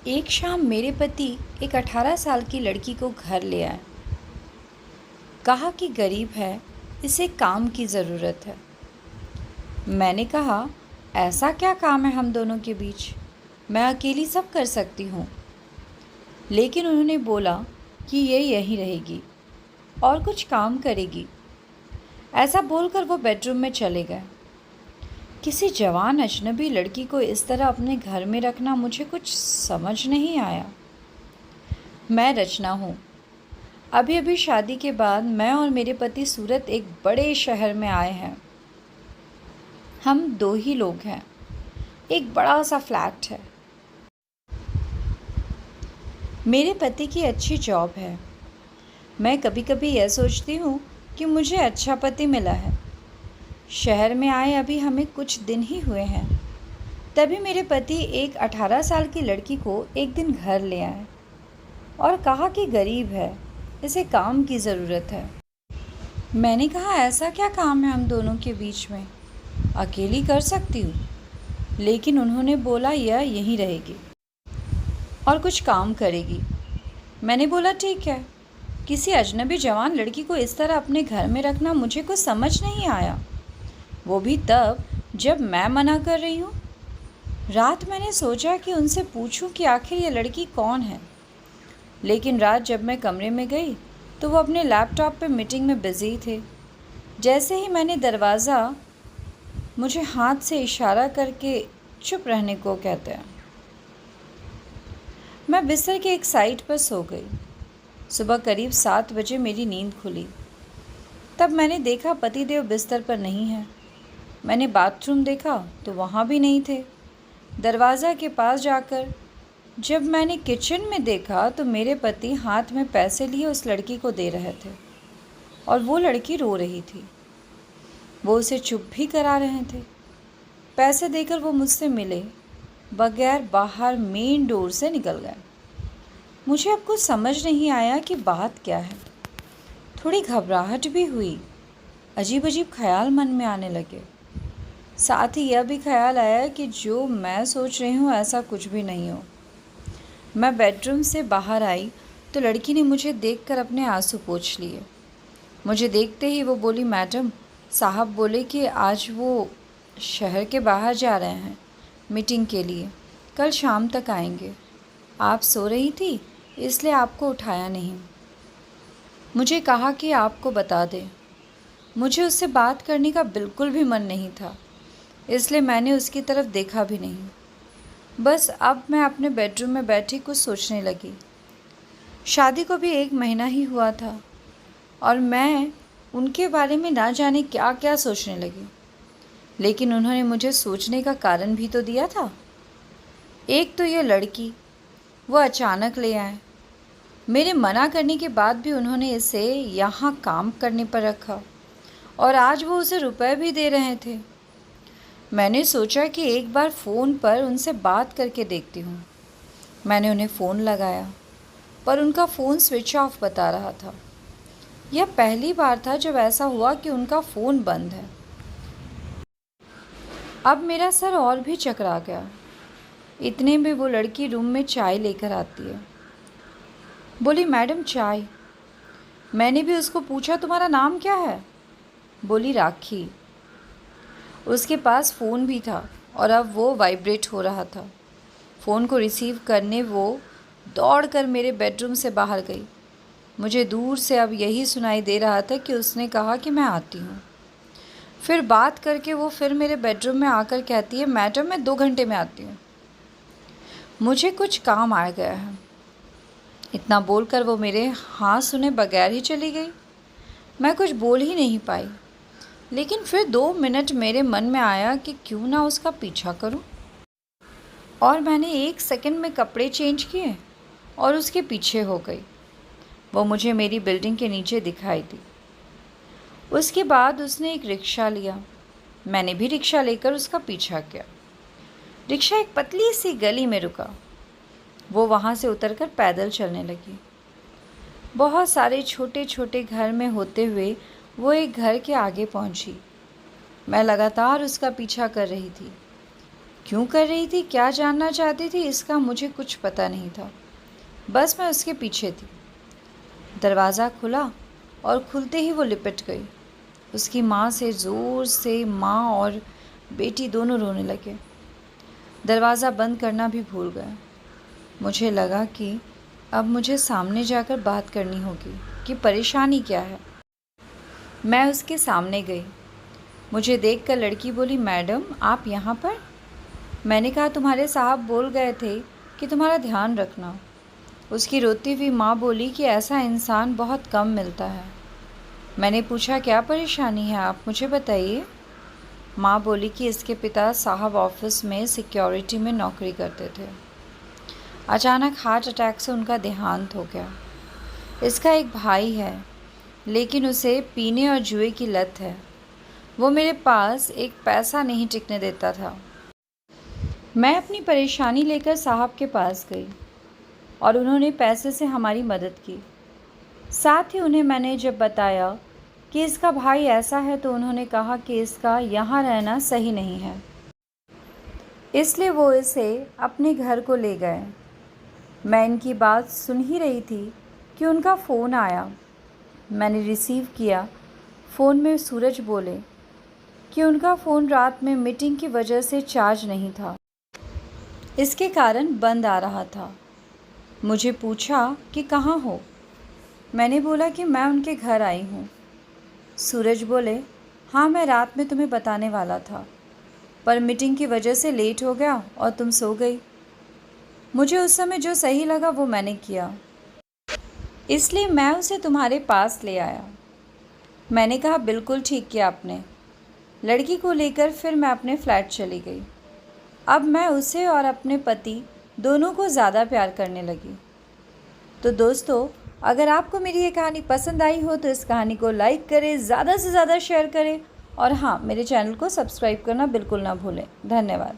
एक शाम मेरे पति एक 18 साल की लड़की को घर ले आए। कहा कि गरीब है, इसे काम की ज़रूरत है। मैंने कहा, ऐसा क्या काम है हम दोनों के बीच, मैं अकेली सब कर सकती हूँ। लेकिन उन्होंने बोला कि ये यहीं रहेगी और कुछ काम करेगी। ऐसा बोलकर वो बेडरूम में चले गए। किसी जवान अजनबी लड़की को इस तरह अपने घर में रखना मुझे कुछ समझ नहीं आया। मैं रचना हूँ। अभी अभी शादी के बाद मैं और मेरे पति सूरत एक बड़े शहर में आए हैं। हम दो ही लोग हैं। एक बड़ा सा फ्लैट है। मेरे पति की अच्छी जॉब है। मैं कभी कभी यह सोचती हूँ कि मुझे अच्छा पति मिला है। शहर में आए अभी हमें कुछ दिन ही हुए हैं, तभी मेरे पति एक 18 साल की लड़की को एक दिन घर ले आए और कहा कि गरीब है, इसे काम की ज़रूरत है। मैंने कहा, ऐसा क्या काम है हम दोनों के बीच में, अकेली कर सकती हूँ। लेकिन उन्होंने बोला यह यहीं रहेगी और कुछ काम करेगी। मैंने बोला ठीक है। किसी अजनबी जवान लड़की को इस तरह अपने घर में रखना मुझे कुछ समझ नहीं आया, वो भी तब जब मैं मना कर रही हूँ। रात मैंने सोचा कि उनसे पूछूं कि आखिर ये लड़की कौन है। लेकिन रात जब मैं कमरे में गई तो वो अपने लैपटॉप पे मीटिंग में बिज़ी थे। जैसे ही मैंने दरवाज़ा मुझे हाथ से इशारा करके चुप रहने को कहते हैं, मैं बिस्तर के एक साइड पर सो गई। सुबह करीब 7 बजे मेरी नींद खुली। तब मैंने देखा पतिदेव बिस्तर पर नहीं है। मैंने बाथरूम देखा तो वहाँ भी नहीं थे। दरवाज़ा के पास जाकर जब मैंने किचन में देखा तो मेरे पति हाथ में पैसे लिए उस लड़की को दे रहे थे और वो लड़की रो रही थी। वो उसे चुप भी करा रहे थे। पैसे देकर वो मुझसे मिले बगैर बाहर मेन डोर से निकल गए। मुझे अब कुछ समझ नहीं आया कि बात क्या है। थोड़ी घबराहट भी हुई। अजीब अजीब ख्याल मन में आने लगे। साथ ही यह भी ख्याल आया कि जो मैं सोच रही हूँ ऐसा कुछ भी नहीं हो। मैं बेडरूम से बाहर आई तो लड़की ने मुझे देखकर अपने आंसू पोंछ लिए। मुझे देखते ही वो बोली, मैडम साहब बोले कि आज वो शहर के बाहर जा रहे हैं मीटिंग के लिए, कल शाम तक आएंगे। आप सो रही थी इसलिए आपको उठाया नहीं। मुझे कहा कि आपको बता दें। मुझे उससे बात करने का बिल्कुल भी मन नहीं था, इसलिए मैंने उसकी तरफ देखा भी नहीं। बस अब मैं अपने बेडरूम में बैठी कुछ सोचने लगी। शादी को भी 1 महीना ही हुआ था और मैं उनके बारे में ना जाने क्या क्या सोचने लगी। लेकिन उन्होंने मुझे सोचने का कारण भी तो दिया था। एक तो ये लड़की वो अचानक ले आए। मेरे मना करने के बाद भी उन्होंने इसे यहाँ काम करने पर रखा और आज वो उसे रुपए भी दे रहे थे। मैंने सोचा कि एक बार फ़ोन पर उनसे बात करके देखती हूँ। मैंने उन्हें फ़ोन लगाया पर उनका फ़ोन स्विच ऑफ बता रहा था। यह पहली बार था जब ऐसा हुआ कि उनका फ़ोन बंद है। अब मेरा सर और भी चकरा गया। इतने में वो लड़की रूम में चाय लेकर आती है। बोली, मैडम चाय। मैंने भी उसको पूछा, तुम्हारा नाम क्या है? बोली, राखी। उसके पास फ़ोन भी था और अब वो वाइब्रेट हो रहा था। फ़ोन को रिसीव करने वो दौड़कर मेरे बेडरूम से बाहर गई। मुझे दूर से अब यही सुनाई दे रहा था कि उसने कहा कि मैं आती हूँ। फिर बात करके वो फिर मेरे बेडरूम में आकर कहती है, मैडम मैं 2 घंटे में आती हूँ, मुझे कुछ काम आ गया है। इतना बोलकर वो मेरे हाँ सुने बगैर ही चली गई। मैं कुछ बोल ही नहीं पाई। लेकिन फिर 2 मिनट मेरे मन में आया कि क्यों ना उसका पीछा करूं। और मैंने 1 सेकंड में कपड़े चेंज किए और उसके पीछे हो गई। वो मुझे मेरी बिल्डिंग के नीचे दिखाई दी। उसके बाद उसने एक रिक्शा लिया। मैंने भी रिक्शा लेकर उसका पीछा किया। रिक्शा एक पतली सी गली में रुका। वो वहाँ से उतरकर पैदल चलने लगी। बहुत सारे छोटे छोटे घर में होते हुए वो एक घर के आगे पहुंची। मैं लगातार उसका पीछा कर रही थी क्यों कर रही थी, क्या जानना चाहती थी, इसका मुझे कुछ पता नहीं था। बस मैं उसके पीछे थी। दरवाज़ा खुला और खुलते ही वो लिपट गई। उसकी माँ से ज़ोर से माँ और बेटी दोनों रोने लगे। दरवाज़ा बंद करना भी भूल गए। मुझे लगा कि अब मुझे सामने जाकर बात करनी होगी कि परेशानी क्या है। मैं उसके सामने गई। मुझे देखकर लड़की बोली, मैडम आप यहाँ पर? मैंने कहा, तुम्हारे साहब बोल गए थे कि तुम्हारा ध्यान रखना। उसकी रोती हुई माँ बोली कि ऐसा इंसान बहुत कम मिलता है। मैंने पूछा, क्या परेशानी है, आप मुझे बताइए। माँ बोली कि इसके पिता साहब ऑफिस में सिक्योरिटी में नौकरी करते थे। अचानक हार्ट अटैक से उनका देहांत हो गया। इसका एक भाई है, लेकिन उसे पीने और जुए की लत है। वो मेरे पास एक पैसा नहीं टिकने देता था। मैं अपनी परेशानी लेकर साहब के पास गई और उन्होंने पैसे से हमारी मदद की। साथ ही उन्हें मैंने जब बताया कि इसका भाई ऐसा है तो उन्होंने कहा कि इसका यहाँ रहना सही नहीं है, इसलिए वो इसे अपने घर को ले गए। मैं इनकी बात सुन ही रही थी कि उनका फ़ोन आया। मैंने रिसीव किया। फ़ोन में सूरज बोले कि उनका फ़ोन रात में मीटिंग की वजह से चार्ज नहीं था, इसके कारण बंद आ रहा था। मुझे पूछा कि कहाँ हो। मैंने बोला कि मैं उनके घर आई हूँ। सूरज बोले, हाँ मैं रात में तुम्हें बताने वाला था, पर मीटिंग की वजह से लेट हो गया और तुम सो गई। मुझे उस समय जो सही लगा वो मैंने किया, इसलिए मैं उसे तुम्हारे पास ले आया। मैंने कहा, बिल्कुल ठीक किया आपने। लड़की को लेकर फिर मैं अपने फ्लैट चली गई। अब मैं उसे और अपने पति दोनों को ज़्यादा प्यार करने लगी। तो दोस्तों, अगर आपको मेरी ये कहानी पसंद आई हो तो इस कहानी को लाइक करें, ज़्यादा से ज़्यादा शेयर करें और हाँ, मेरे चैनल को सब्सक्राइब करना बिल्कुल ना भूलें। धन्यवाद।